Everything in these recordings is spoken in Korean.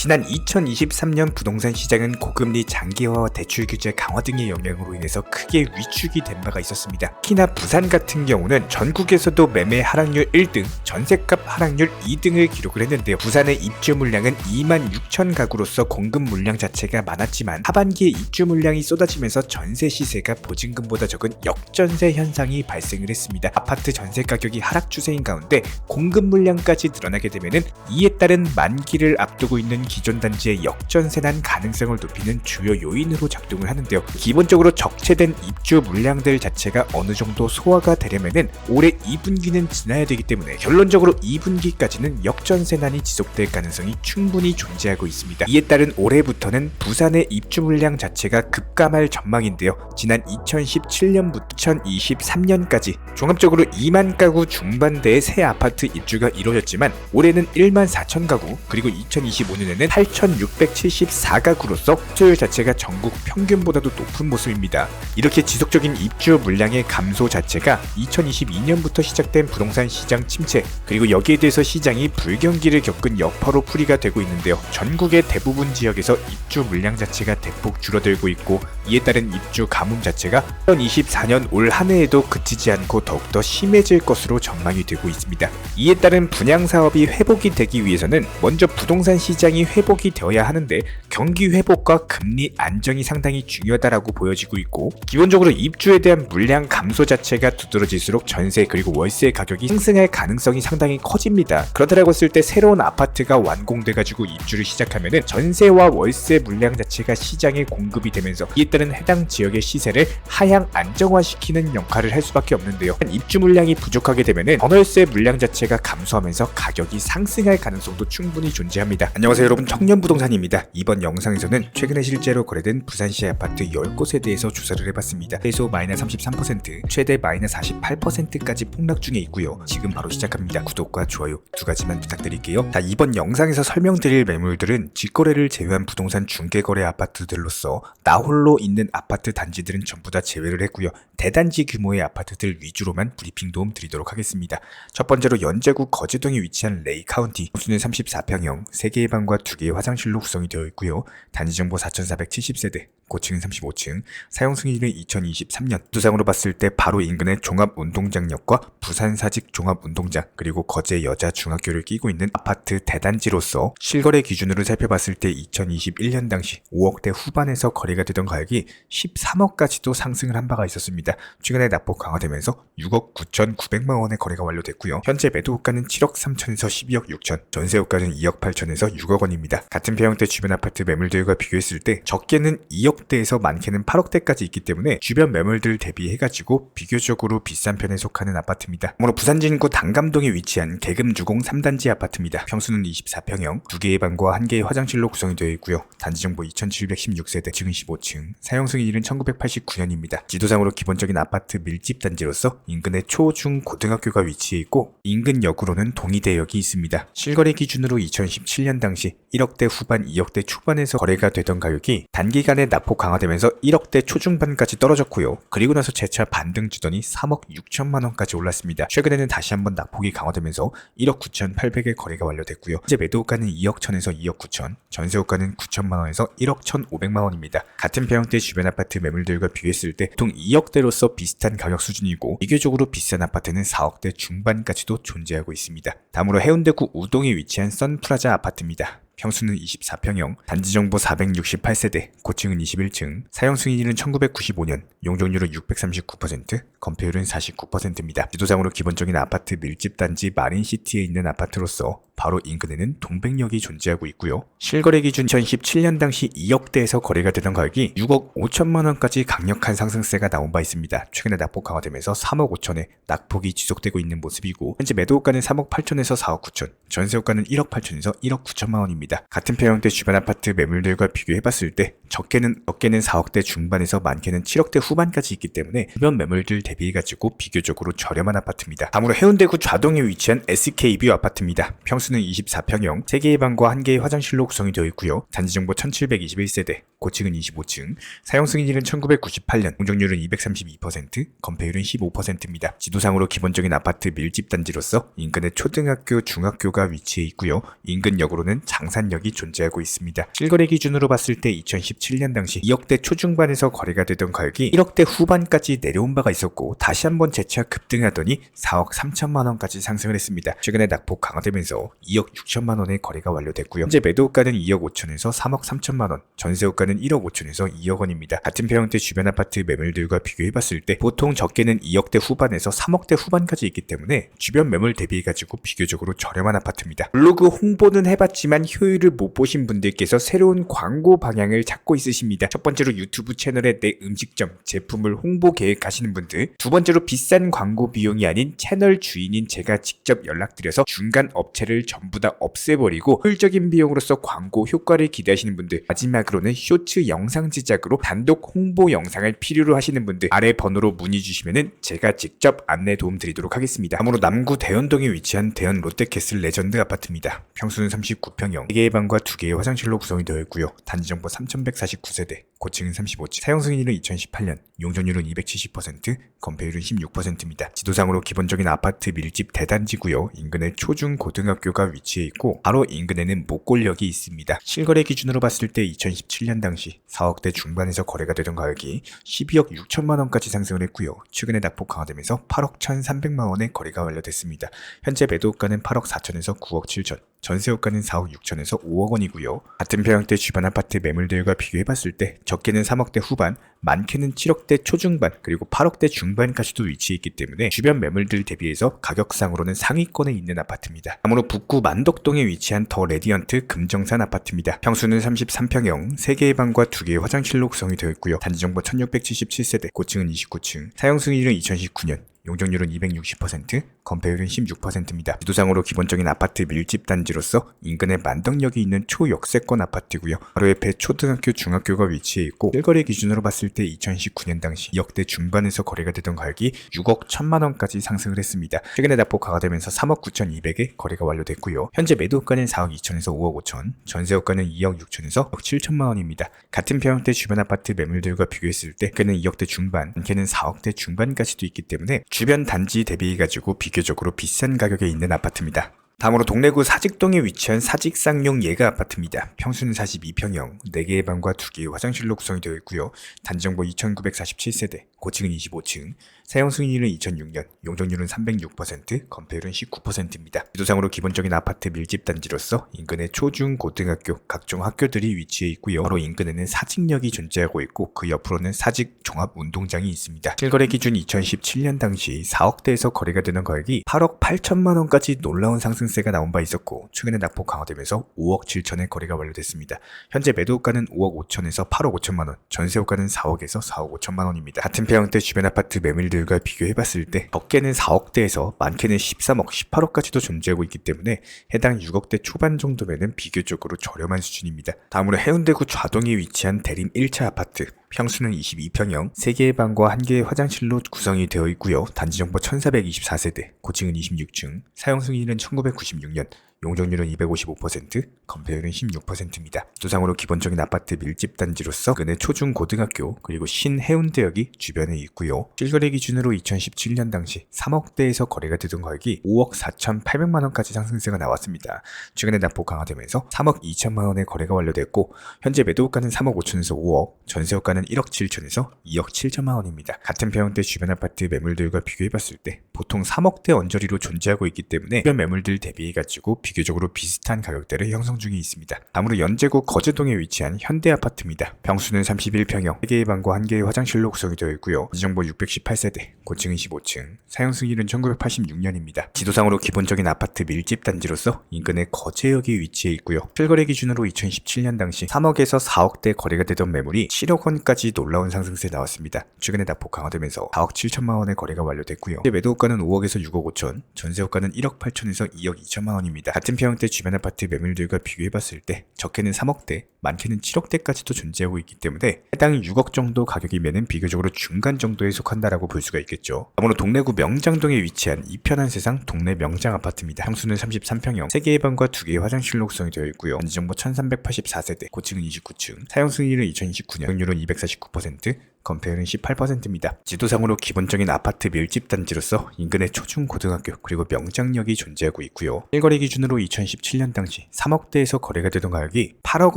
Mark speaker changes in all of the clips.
Speaker 1: 지난 2023년 부동산 시장은 고금리 장기화와 대출 규제 강화 등의 영향으로 인해서 크게 위축이 된 바가 있었습니다. 특히나 부산 같은 경우는 전국에서도 매매 하락률 1등, 전셋값 하락률 2등을 기록을 했는데요. 부산의 입주 물량은 2만 6천 가구로서 공급 물량 자체가 많았지만 하반기에 입주 물량이 쏟아지면서 전세 시세가 보증금보다 적은 역전세 현상이 발생을 했습니다. 아파트 전세 가격이 하락 추세인 가운데 공급 물량까지 늘어나게 되면은 이에 따른 만기를 앞두고 있는 기존 단지의 역전세난 가능성을 높이는 주요 요인으로 작동을 하는데요. 기본적으로 적체된 입주 물량들 자체가 어느 정도 소화가 되려면은 올해 2분기는 지나야 되기 때문에 결론적으로 2분기까지는 역전세난이 지속될 가능성이 충분히 존재하고 있습니다. 이에 따른 올해부터는 부산의 입주 물량 자체가 급감할 전망인데요. 지난 2017년부터 2023년까지 종합적으로 2만 가구 중반대의 새 아파트 입주가 이루어졌지만 올해는 1만 4천 가구, 그리고 2025년에는 8,674가구로서 수요일 자체가 전국 평균보다도 높은 모습입니다. 이렇게 지속적인 입주 물량의 감소 자체가 2022년부터 시작된 부동산 시장 침체, 그리고 여기에 대해서 시장이 불경기를 겪은 여파로 풀이가 되고 있는데요. 전국의 대부분 지역에서 입주 물량 자체가 대폭 줄어들고 있고, 이에 따른 입주 가뭄 자체가 2024년 올 한 해에도 그치지 않고 더욱더 심해질 것으로 전망이 되고 있습니다. 이에 따른 분양 사업이 회복이 되기 위해서는 먼저 부동산 시장이 회복이 되어야 하는데 경기 회복과 금리 안정이 상당히 중요하다라고 보여지고 있고, 기본적으로 입주에 대한 물량 감소 자체가 두드러질수록 전세 그리고 월세 가격이 상승할 가능성이 상당히 커집니다. 그렇다고 했을 때 새로운 아파트가 완공돼가지고 입주를 시작하면은 전세와 월세 물량 자체가 시장에 공급이 되면서 이에 따른 해당 지역의 시세를 하향 안정화시키는 역할을 할 수밖에 없는데요. 입주 물량이 부족하게 되면은 전월세 물량 자체가 감소하면서 가격이 상승할 가능성도 충분히 존재합니다. 안녕하세요 여러분, 청년부동산입니다. 이번 영상에서는 최근에 실제로 거래된 부산시 아파트 10곳에 대해서 조사를 해봤습니다. 최소 마이너스 33%, 최대 마이너스 48%까지 폭락 중에 있고요. 지금 바로 시작합니다. 구독과 좋아요 두 가지만 부탁드릴게요. 자, 이번 영상에서 설명드릴 매물들은 직거래를 제외한 부동산 중개거래 아파트들로서 나홀로 있는 아파트 단지들은 전부 다 제외를 했고요. 대단지 규모의 아파트들 위주로만 브리핑 도움 드리도록 하겠습니다. 첫 번째로 연제구 거제동에 위치한 레이 카운티, 호수는 34평형, 3개의 방과 2개의 화장실로 구성이 되어 있고요. 단지정보 4,470세대, 고층은 35층, 사용승인은 2023년, 두상으로 봤을 때 바로 인근의 종합운동장역과 부산사직 종합운동장, 그리고 거제 여자중학교를 끼고 있는 아파트 대단지로서 실거래 기준으로 살펴봤을 때 2021년 당시 5억대 후반에서 거래가 되던 가격이 13억까지도 상승을 한 바가 있었습니다. 최근에 낙폭 강화되면서 6억 9,900만원의 거래가 완료됐고요. 현재 매도호가는 7억 3천에서 12억 6천, 전세호가는 2억 8천에서 6억 원입니다. 같은 평형대 주변 아파트 매물들과 비교했을 때 적게는 2억대에서 많게는 8억대까지 있기 때문에 주변 매물들 대비해가지고 비교적으로 비싼 편에 속하는 아파트입니다. 오늘 부산 진구 당감동에 위치한 계금주공 3단지 아파트입니다. 평수는 24평형, 2개의 방과 1개의 화장실로 구성이 되어 있고요. 단지정보 2716세대, 층은 15층, 사용승인일은 1989년입니다. 지도상으로 기본적인 아파트 밀집 단지로서 인근에 초, 중, 고등학교가 위치해 있고 인근 역으로는 동의대역이 있습니다. 실거래 기준으로 2017년 당시 1억대 후반, 2억대 초반에서 거래가 되던 가격이 단기간에 낙폭 강화되면서 1억대 초중반까지 떨어졌고요. 그리고 나서 재차 반등 주더니 3억 6천만원까지 올랐습니다. 최근에는 다시 한번 낙폭이 강화되면서 1억 9,800의 거래가 완료됐고요. 현재 매도호가는 2억 1천에서 2억 9천, 전세호가는 9천만원에서 1억 1,500만원입니다. 같은 평형대 주변 아파트 매물들과 비교했을 때 보통 2억대로서 비슷한 가격 수준이고 비교적으로 비싼 아파트는 4억대 중반까지도 존재하고 있습니다. 다음으로 해운대구 우동에 위치한 선프라자 아파트입니다. 평수는 24평형, 단지정보 468세대, 고층은 21층, 사용승인일은 1995년, 용적률은 639%, 건폐율은 49%입니다. 지도상으로 기본적인 아파트 밀집단지 마린시티에 있는 아파트로서 바로 인근에는 동백역이 존재하고 있고요. 실거래 기준 2017년 당시 2억대에서 거래가 되던 가격이 6억 5천만원까지 강력한 상승세가 나온 바 있습니다. 최근에 낙폭 강화되면서 3억 5천에 낙폭이 지속되고 있는 모습이고 현재 매도호가는 3억 8천에서 4억 9천, 전세호가는 1억 8천에서 1억 9천만원입니다. 같은 평형대 주변 아파트 매물들과 비교해봤을 때 적게는 4억대 중반에서 많게는 7억대 후반까지 있기 때문에 주변 매물들 대비해가지고 비교적으로 저렴한 아파트입니다. 다음으로 해운대구 좌동에 위치한 SK뷰 아파트입니다. 평수는 24평형, 3개의 방과 1개의 화장실로 구성이 되어 있고요. 단지정보 1721세대, 고층은 25층, 사용승인일은 1998년, 용적률은 232%, 건폐율은 15%입니다. 지도상으로 기본적인 아파트 밀집 단지로서 인근에 초등학교, 중학교가 위치해 있고요. 인근 역으로는 장사 양산력이 존재하고 있습니다. 실거래 기준으로 봤을 때 2017년 당시 2억대 초중반에서 거래가 되던 가격이 1억대 후반까지 내려온 바가 있었고 다시 한번 재차 급등하더니 4억 3천만 원까지 상승을 했습니다. 최근에 낙폭 강화되면서 2억 6천만 원의 거래가 완료됐고요. 현재 매도가는 2억 5천에서 3억 3천만 원, 전세호가는 1억 5천에서 2억 원입니다. 같은 평형대 주변 아파트 매물들과 비교해봤을 때 보통 적게는 2억대 후반에서 3억대 후반까지 있기 때문에 주변 매물 대비해가지고 비교적으로 저렴한 아파트입니다. 블로그 홍보는 해봤지만 효율을 못 보신 분들께서 새로운 광고 방향을 찾고 있으십니다. 첫 번째로 유튜브 채널에 내 음식점, 제품을 홍보 계획하시는 분들, 두 번째로 비싼 광고 비용이 아닌 채널 주인인 제가 직접 연락드려서 중간 업체를 전부 다 없애버리고 효율적인 비용으로서 광고 효과를 기대하시는 분들, 마지막으로는 쇼츠 영상 제작으로 단독 홍보 영상을 필요로 하시는 분들 아래 번호로 문의 주시면은 제가 직접 안내 도움 드리도록 하겠습니다. 다음으로 남구 대연동에 위치한 대연 롯데캐슬 레전드 아파트입니다. 평수는 39평형, 4개의 방과 2개의 화장실로 구성이 되어 있고요. 단지정보 3149세대, 고층은 35층, 사용 승인일은 2018년, 용적률은 270%, 건폐율은 16%입니다. 지도상으로 기본적인 아파트 밀집 대단지고요. 인근에 초중 고등학교가 위치해 있고 바로 인근에는 목골역이 있습니다. 실거래 기준으로 봤을 때 2017년 당시 4억대 중반에서 거래가 되던 가격이 12억 6천만 원까지 상승을 했고요. 최근에 낙폭 강화되면서 8억 1,300만 원의 거래가 완료됐습니다. 현재 매도가는 8억 4천에서 9억 7천, 전세호가는 4억 6천에서 5억 원이고요. 같은 평형대 주변 아파트 매물들과 비교해봤을 때 적게는 3억대 후반, 많게는 7억대 초중반, 그리고 8억대 중반까지도 위치해 있기 때문에 주변 매물들 대비해서 가격상으로는 상위권에 있는 아파트입니다. 다음으로 북구 만덕동에 위치한 더 레디언트 금정산 아파트입니다. 평수는 33평형, 3개의 방과 2개의 화장실로 구성이 되어 있고요. 단지정보 1677세대, 고층은 29층, 사용 승인일은 2019년, 용적률은 260%, 건폐율은 16%입니다. 지도상으로 기본적인 아파트 밀집 단지로서 인근에 만덕역이 있는 초역세권 아파트고요. 바로 옆에 초등학교, 중학교가 위치해 있고 실거래 기준으로 봤을 때 2019년 당시 2억대 중반에서 거래가 되던 가격이 6억 1천만 원까지 상승을 했습니다. 최근에 낙폭 강화되면서 3억 9,200에 거래가 완료됐고요. 현재 매도가는 4억 2천에서 5억 5천, 전세호가는 2억 6천에서 6억 7천만 원입니다. 같은 평형대 주변 아파트 매물들과 비교했을 때 그는 2억대 중반, 많게는 4억대 중반까지도 있기 때문에 주변 단지 대비해가지고 비교적으로 비싼 가격에 있는 아파트입니다. 다음으로 동래구 사직동에 위치한 사직상용 예가 아파트입니다. 평수는 42평형, 4개의 방과 2개의 화장실로 구성이 되어 있고요. 단지정보 2947세대, 고층은 25층, 사용 승인일은 2006년, 용적률은 306%, 건폐율은 19%입니다. 지도상으로 기본적인 아파트 밀집 단지로서 인근에 초중 고등학교, 각종 학교들이 위치해 있고요. 바로 인근에는 사직역이 존재하고 있고 그 옆으로는 사직 종합운동장이 있습니다. 실거래 기준 2017년 당시 4억대에서 거래가 되는 가격이 8억 8천만 원까지 놀라운 상승세가 나온 바 있었고 최근에 낙폭 강화되면서 5억 7천에 거래가 완료됐습니다. 현재 매도가는 5억 5천에서 8억 5천만 원, 전세호가는 4억에서 4억 5천만 원입니다. 같은 평형대 주변 아파트 매물들과 비교해봤을 때 적게는 4억대에서 많게는 13억, 18억까지도 존재하고 있기 때문에 해당 6억대 초반 정도면은 비교적으로 저렴한 수준입니다. 다음으로 해운대구 좌동에 위치한 대림 1차 아파트. 평수는 22평형, 3개의 방과 1개의 화장실로 구성이 되어 있고요. 단지정보 1424세대, 고층은 26층, 사용 승인은 1996년, 용적률은 255%, 건폐율은 16%입니다. 지도상으로 기본적인 아파트 밀집 단지로서 근해 초중 고등학교 그리고 신해운대역이 주변에 있고요. 실거래 기준으로 2017년 당시 3억대에서 거래가 되던 가격이 5억 4,800만 원까지 상승세가 나왔습니다. 최근에 낙폭 강화되면서 3억 2천만 원의 거래가 완료됐고 현재 매도가는 3억 5천에서 5억, 전세호가는 1억 7천에서 2억 7천만 원입니다. 같은 평형대 주변 아파트 매물들과 비교해봤을 때 보통 3억대 언저리로 존재하고 있기 때문에 주변 매물들 대비해가지고 비교적으로 비슷한 가격대를 형성 중에 있습니다. 다음으로 연제구 거제동에 위치한 현대아파트입니다. 평수는 31평형, 3개의 방과 1개의 화장실로 구성이 되어 있고요. 지정보 618세대, 고층은 15층, 사용 승인은 1986년입니다. 지도상으로 기본적인 아파트 밀집 단지로서 인근에 거제역이 위치해 있고요. 실거래 기준으로 2017년 당시 3억에서 4억대 거래가 되던 매물이 7억 원까지 놀라운 상승세 나왔습니다. 최근에 낙폭 강화되면서 4억 7천만 원의 거래가 완료됐고요. 매도가는 5억에서 6억 5천, 전세호가는 1억 8천에서 2억 2천만 원입니다. 같은 평형대 주변 아파트 매물들과 비교해봤을 때 적게는 3억대, 많게는 7억대까지도 존재하고 있기 때문에 해당 6억 정도 가격이면 비교적으로 중간 정도에 속한다라고 볼 수가 있겠죠. 다음으로 동래구 명장동에 위치한 이편한 세상 동래 명장 아파트입니다. 평수는 33평형, 3개의 방과 2개의 화장실로 구성이 되어 있고요. 단지정보 1384세대, 고층은 29층, 사용 승인일은 2029년, 용률은 249%, 건폐율은 18%입니다. 지도상으로 기본적인 아파트 밀집 단지로서 인근에 초중고등학교 그리고 명장역이 존재하고 있고요. 일거래 기준으로 2017년 당시 3억대에서 거래가 되던 가격이 8억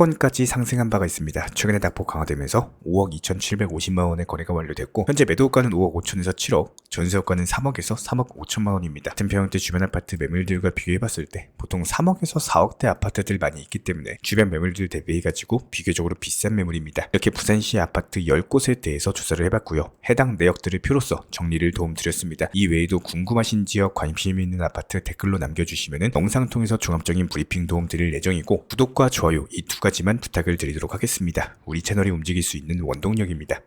Speaker 1: 원까지 상승한 바가 있습니다. 최근에 낙폭 강화되면서 5억 2,750만 원의 거래가 완료됐고 현재 매도가는 5억 5천에서 7억, 전세가는 3억에서 3억 5천만 원입니다. 같은 평형대 주변 아파트 매물들과 비교해봤을 때 보통 3억에서 4억대 아파트들 많이 있기 때문에 주변 매물들 대비해가지고 비교적으로 비싼 매물입니다. 이렇게 부산시 아파트 10곳에 대해서 조사를 해봤고요. 해당 내역들을 표로써 정리를 도움드렸습니다. 이 외에도 궁금하신 지역, 관심 있는 아파트 댓글로 남겨주시면 영상 통해서 종합적인 브리핑 도움 드릴 예정이고 구독과 좋아요 이 두 가지만 부탁을 드리도록 하겠습니다. 우리 채널이 움직일 수 있는 원동력입니다.